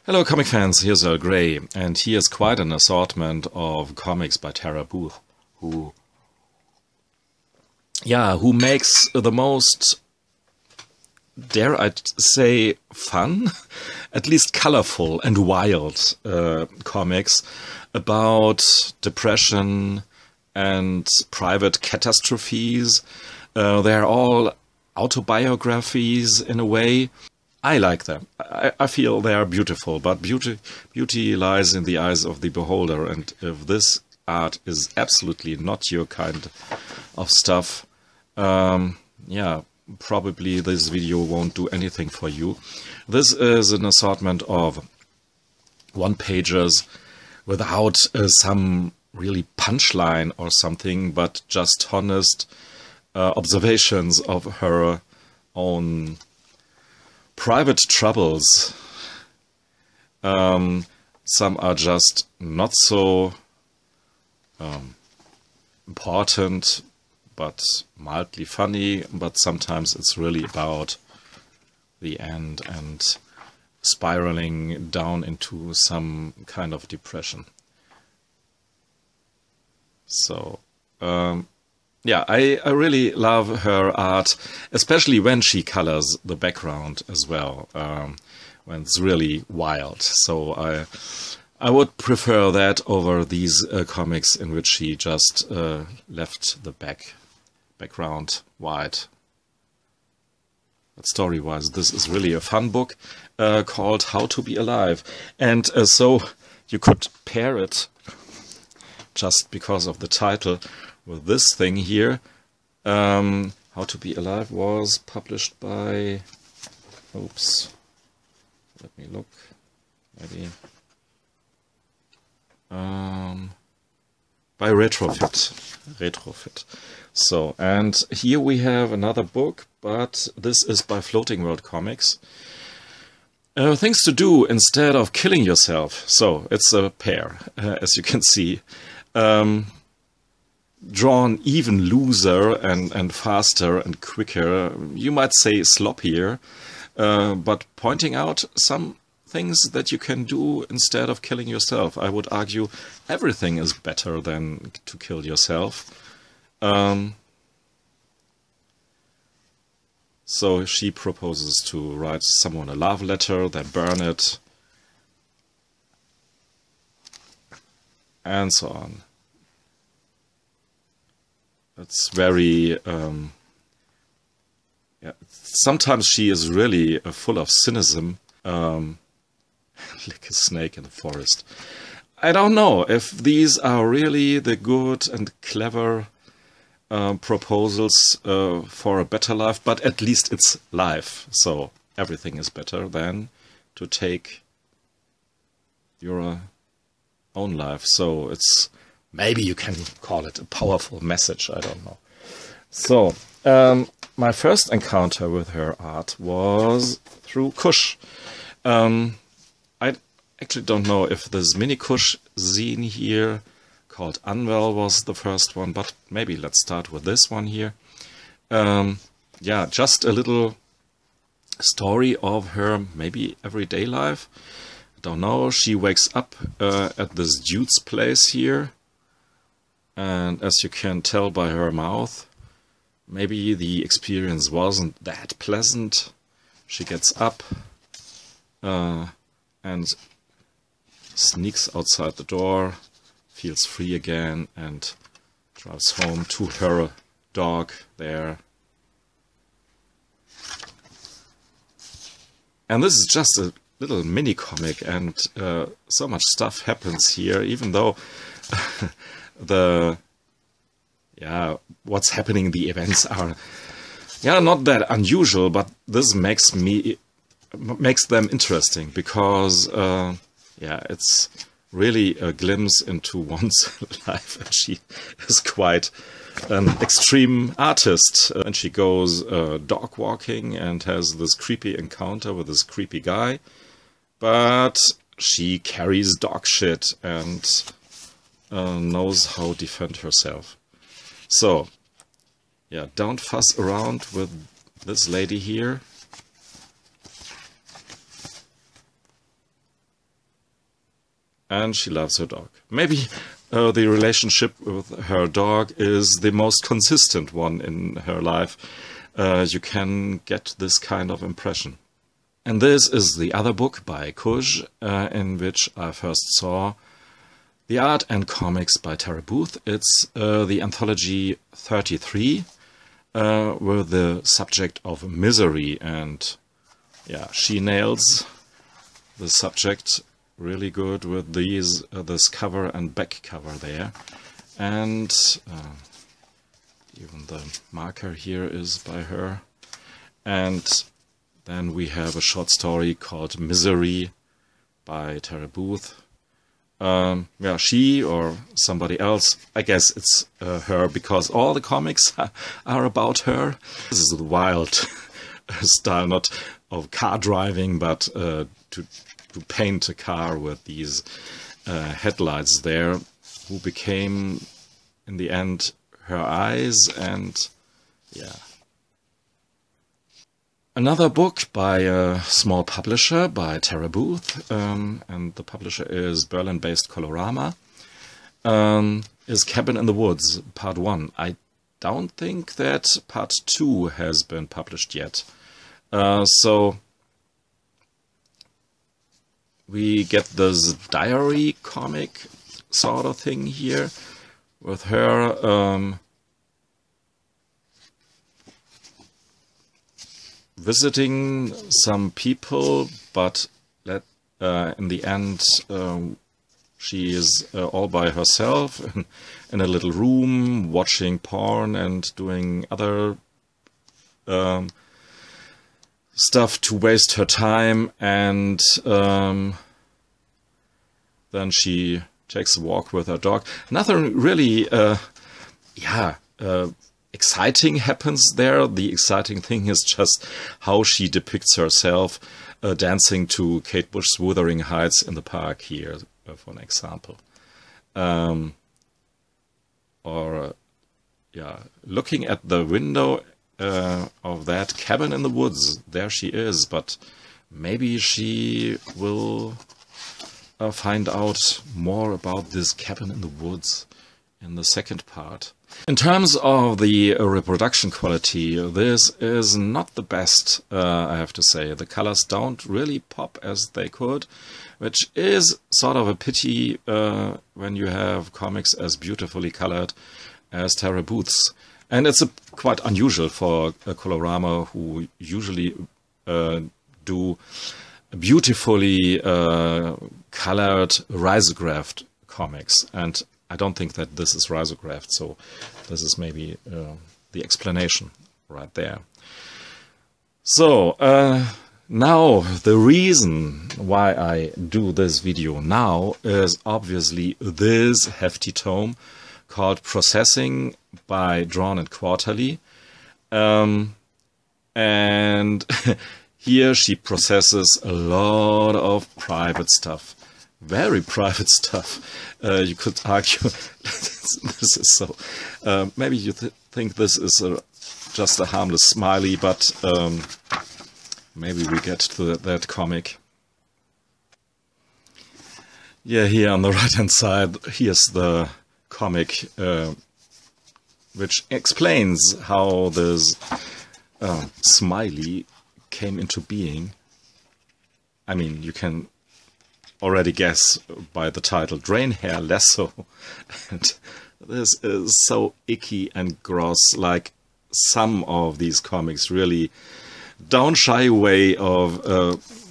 Hello comic fans, here's Earl Grey, and here's quite an assortment of comics by Tara Booth, who makes the most, dare I say, fun, at least colorful and wild comics about depression and private catastrophes. They're all autobiographies in a way. I like them. I feel they are beautiful, but beauty lies in the eyes of the beholder, and if this art is absolutely not your kind of stuff, probably this video won't do anything for you. This is an assortment of one-pagers without some really punchline or something, but just honest observations of her own private troubles. Some are just not so important, but mildly funny, but sometimes it's really about the end and spiraling down into some kind of depression. So, I really love her art, especially when she colors the background as well, when it's really wild. So I would prefer that over these comics in which she just left the background white. But story-wise, this is really a fun book called How to Be Alive. And so you could pair it, just because of the title, with this thing here. How to Be Alive was published by, oops, let me look, maybe, by Retrofit. So, and here we have another book, but this is by Floating World Comics. Things to do instead of killing yourself. So, it's a pair, as you can see. Drawn even looser and faster and quicker, you might say sloppier, but pointing out some things that you can do instead of killing yourself. I would argue everything is better than to kill yourself. So she proposes to write someone a love letter, they burn it, and so on. It's very, sometimes she is really full of cynicism, like a snake in the forest. I don't know if these are really the good and clever proposals for a better life, but at least it's life, so everything is better than to take your own life. So it's, maybe you can call it a powerful message, I don't know. So, my first encounter with her art was through Kush. I actually don't know if this mini Kush zine here, called Unwell, was the first one, but maybe let's start with this one here. Just a little story of her maybe everyday life. I don't know, she wakes up at this dude's place here. And as you can tell by her mouth, maybe the experience wasn't that pleasant. She gets up and sneaks outside the door, feels free again, and drives home to her dog there. And this is just a little mini comic, and so much stuff happens here, even though what's happening, the events are not that unusual, but this makes them interesting, because it's really a glimpse into one's life, and she is quite an extreme artist, and she goes dog walking and has this creepy encounter with this creepy guy, but she carries dog shit and knows how to defend herself. So, don't fuss around with this lady here. and she loves her dog. Maybe the relationship with her dog is the most consistent one in her life. You can get this kind of impression. And this is the other book by Kuj, in which I first saw the art and comics by Tara Booth. It's the anthology 33 with the subject of misery, and yeah, she nails the subject really good with these this cover and back cover there, and even the marker here is by her. And then we have a short story called Misery by Tara Booth. Yeah, she or somebody else, I guess it's her, because all the comics are about her. This is a wild style, not of car driving, but to paint a car with these headlights there, who became in the end her eyes. And yeah, another book by a small publisher by Tara Booth, and the publisher is Berlin-based Colorama, is Cabin in the Woods, Part 1. I don't think that Part 2 has been published yet. So we get this diary comic sort of thing here with her visiting some people, but in the end she is all by herself in a little room watching porn and doing other stuff to waste her time, and then she takes a walk with her dog. Nothing really exciting happens there. The exciting thing is just how she depicts herself dancing to Kate Bush's Wuthering Heights in the park here, for an example. Or looking at the window of that cabin in the woods, there she is, but maybe she will find out more about this cabin in the woods in the second part. In terms of the reproduction quality, this is not the best, I have to say. The colors don't really pop as they could, which is sort of a pity when you have comics as beautifully colored as Tara Booth's. And it's quite unusual for Colorama, who usually do beautifully colored risographed comics. And I don't think that this is risographed, so this is maybe the explanation right there. So now the reason why I do this video now is obviously this hefty tome called Processing by Drawn and Quarterly. And here she processes a lot of private stuff. Very private stuff. You could argue this is so. Maybe you think this is just a harmless smiley, but maybe we get to that comic. Yeah, here on the right hand side, here's the comic which explains how this smiley came into being. I mean, you can already guess by the title, Drain Hair Lasso. And this is so icky and gross, like some of these comics really don't shy away of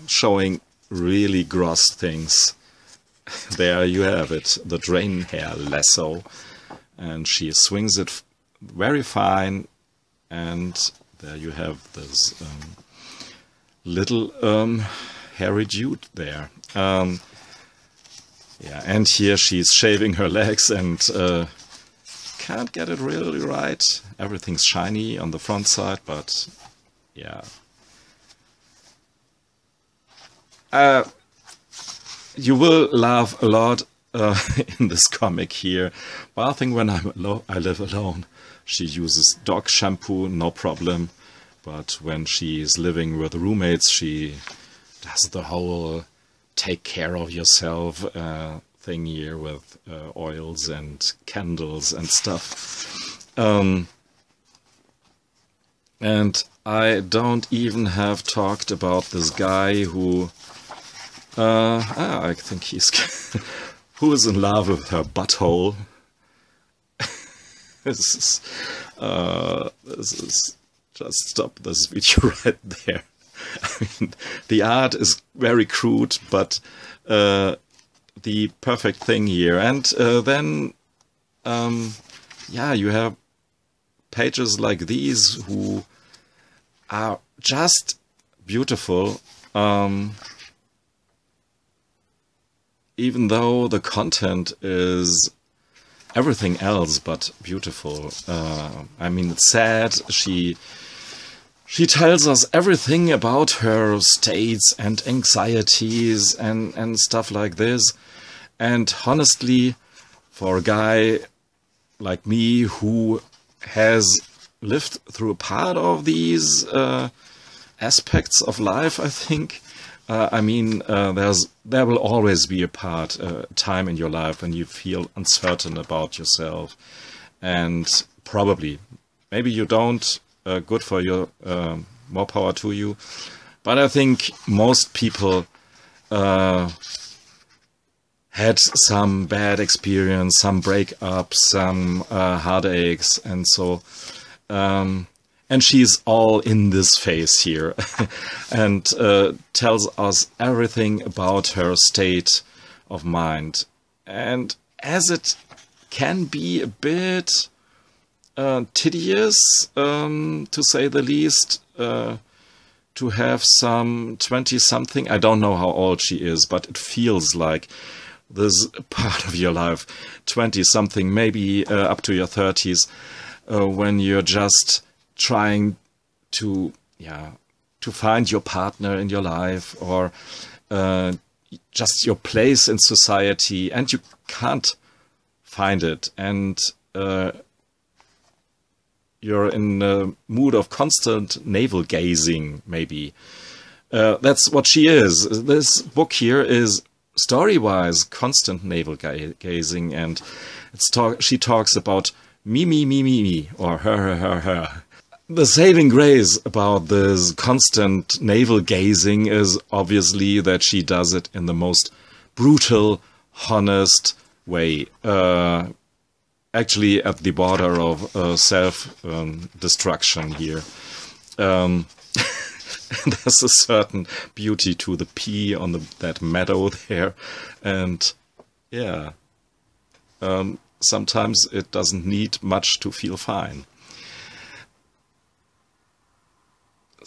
showing really gross things. There you have it, the Drain Hair Lasso. And she swings it very fine, and there you have this little hairy dude there. Yeah, and here she's shaving her legs and can't get it really right. Everything's shiny on the front side, but yeah. You will laugh a lot in this comic here. But I think when I live alone, she uses dog shampoo, no problem. But when she's living with roommates, she does the whole take care of yourself thing here with oils and candles and stuff. And I don't even have talked about this guy who, I think he's, who is in love with her butthole. This is just stop this video right there. I mean, the art is very crude, but the perfect thing here. And then, yeah, you have pages like these who are just beautiful, even though the content is everything else but beautiful. I mean, it's sad. She tells us everything about her states and anxieties and stuff like this. And honestly, for a guy like me who has lived through a part of these aspects of life, I think, I mean, there will always be a time in your life when you feel uncertain about yourself, and probably, maybe you don't. Good for you. More power to you. But I think most people had some bad experience, some breakups, some heartaches, and so. And she's all in this phase here and tells us everything about her state of mind. And as it can be a bit tedious, to say the least, to have some 20-something, I don't know how old she is, but it feels like this part of your life, 20-something, maybe up to your 30s, when you're just trying to find your partner in your life, or just your place in society, and you can't find it, and you're in a mood of constant navel-gazing, maybe. That's what she is. This book here is, story-wise, constant navel-gazing, and she talks about me, or her. The saving grace about this constant navel-gazing is obviously that she does it in the most brutal, honest way. Actually, at the border of self-destruction here. There's a certain beauty to the pea on that meadow there. And yeah, sometimes it doesn't need much to feel fine.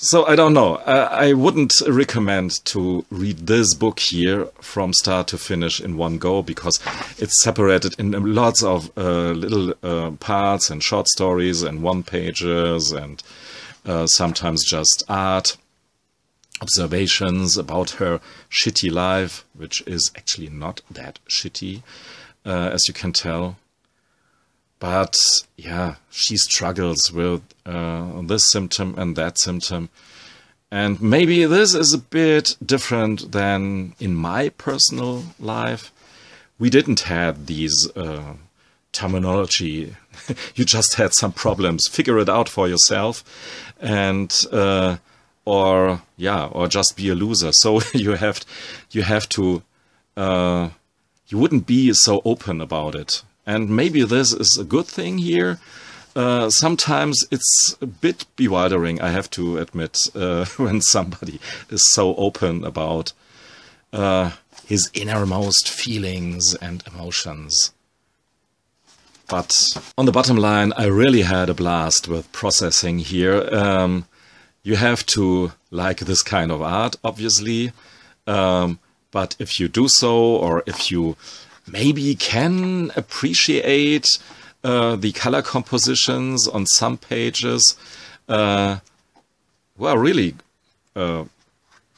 So I don't know. I wouldn't recommend to read this book here from start to finish in one go, because it's separated in lots of little parts and short stories and one-pages, and sometimes just art observations about her shitty life, which is actually not that shitty, as you can tell. But yeah, she struggles with this symptom and that symptom. And maybe this is a bit different than in my personal life. We didn't have these terminology. You just had some problems. Figure it out for yourself, and or just be a loser. So you have to. You wouldn't be so open about it. And maybe this is a good thing here. Sometimes it's a bit bewildering, I have to admit, when somebody is so open about his innermost feelings and emotions. But on the bottom line, I really had a blast with processing here. You have to like this kind of art, obviously. But if you do so, or if you maybe can appreciate the color compositions on some pages, well, really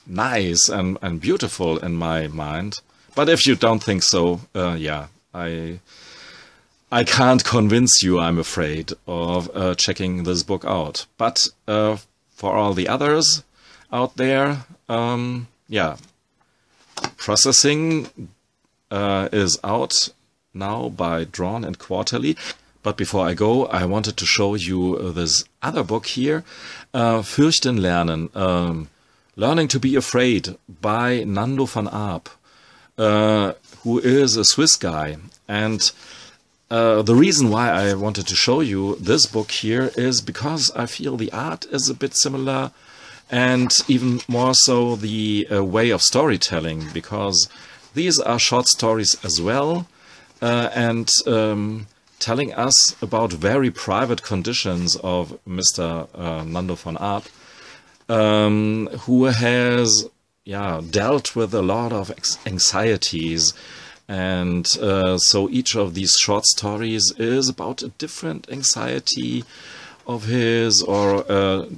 nice and beautiful in my mind. But if you don't think so, yeah, I can't convince you, I'm afraid, of checking this book out. But for all the others out there, yeah, Processing is out now by Drawn and Quarterly. But before I go, I wanted to show you this other book here, Fürchten lernen, Learning to be Afraid by Nando van Aap, who is a Swiss guy. And the reason why I wanted to show you this book here is because I feel the art is a bit similar, and even more so the way of storytelling, because these are short stories as well, and telling us about very private conditions of Mr. Nando van Aap, who has dealt with a lot of anxieties. And so each of these short stories is about a different anxiety of his, or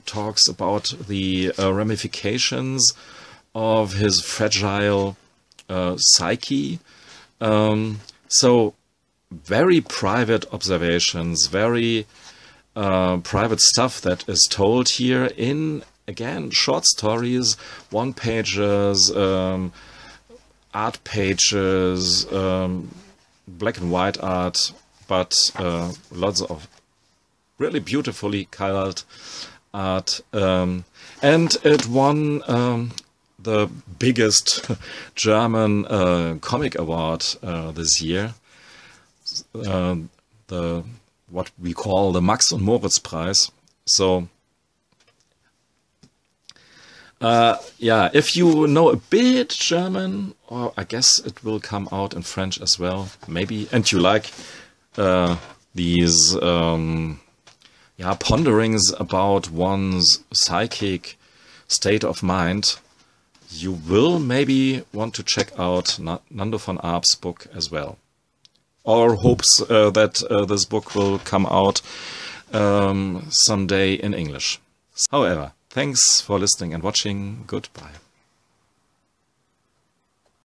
talks about the ramifications of his fragile psyche. So very private observations, very private stuff that is told here in, again, short stories, one-pagers, art pages, black and white art, but lots of really beautifully colored art. And it won the biggest German comic award this year, what we call the Max und Moritz Prize. So if you know a bit German, or I guess it will come out in French as well, maybe, and you like these ponderings about one's psychic state of mind, you will maybe want to check out Nando van Aap's book as well. Or hopes that this book will come out someday in English. However, thanks for listening and watching. Goodbye.